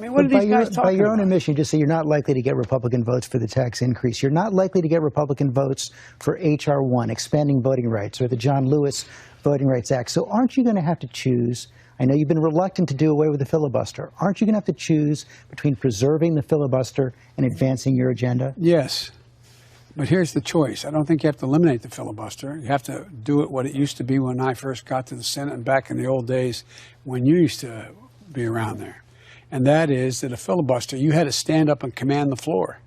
mean, what are these guys talking about? By your own admission, you just say you're not likely to get Republican votes for the tax increase. You're not likely to get Republican votes for H.R. 1, expanding voting rights, or the John Lewis Voting Rights Act. So aren't you going to have to choose? I know you've been reluctant to do away with the filibuster. Aren't you going to have to choose between preserving the filibuster and advancing your agenda? Yes. But here's the choice. I don't think you have to eliminate the filibuster. You have to do it what it used to be when I first got to the Senate and back in the old days when you used to be around there. And that is that a filibuster, you had to stand up and command the floor.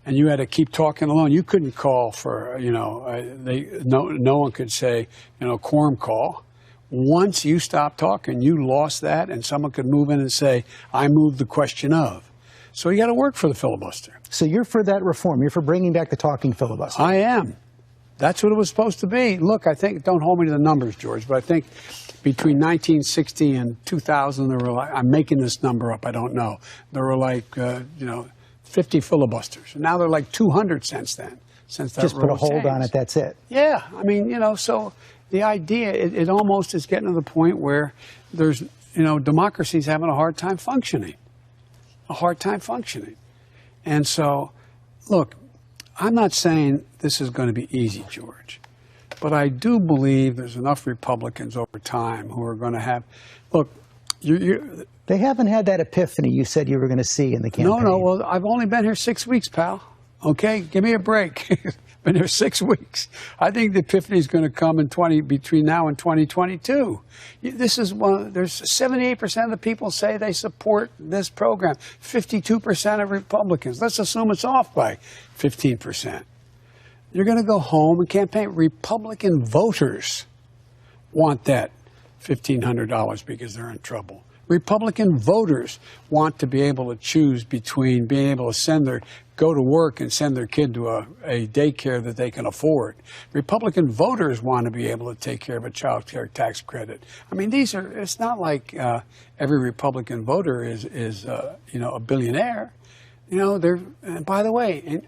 And you had to keep talking alone. You couldn't call for, no one could say, quorum call. Once you stopped talking, you lost that, and someone could move in and say, I moved the question of. So you got to work for the filibuster. So you're for that reform. You're for bringing back the talking filibuster. I am. That's what it was supposed to be. Look, I think, don't hold me to the numbers, George, but I think between 1960 and 2000, there were like, I'm making this number up, I don't know. There were like, 50 filibusters. And now they're like 200 since then. Since that just put a hold changed. on it, that's it. Yeah. I mean, so the idea, it almost is getting to the point where there's, democracy's having a hard time functioning. And so, look, I'm not saying this is going to be easy, George, but I do believe there's enough Republicans over time who are going to have, look, they haven't had that epiphany you said you were going to see in the campaign. No, well, I've only been here 6 weeks, pal. Okay, give me a break. Been here 6 weeks. I think the epiphany is going to come between now and 2022. This is there's 78% of the people say they support this program. 52% of Republicans. Let's assume it's off by 15%. You're going to go home and campaign. Republican voters want that $1,500 because they're in trouble. Republican voters want to be able to choose between being able to go to work and send their kid to a daycare that they can afford. Republican voters want to be able to take care of a child care tax credit. I memean, it's not like every Republican voter is a billionaire. And by the way,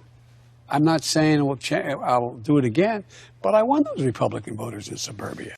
I'm not saying I'll do it again, but I want those Republican voters in suburbia.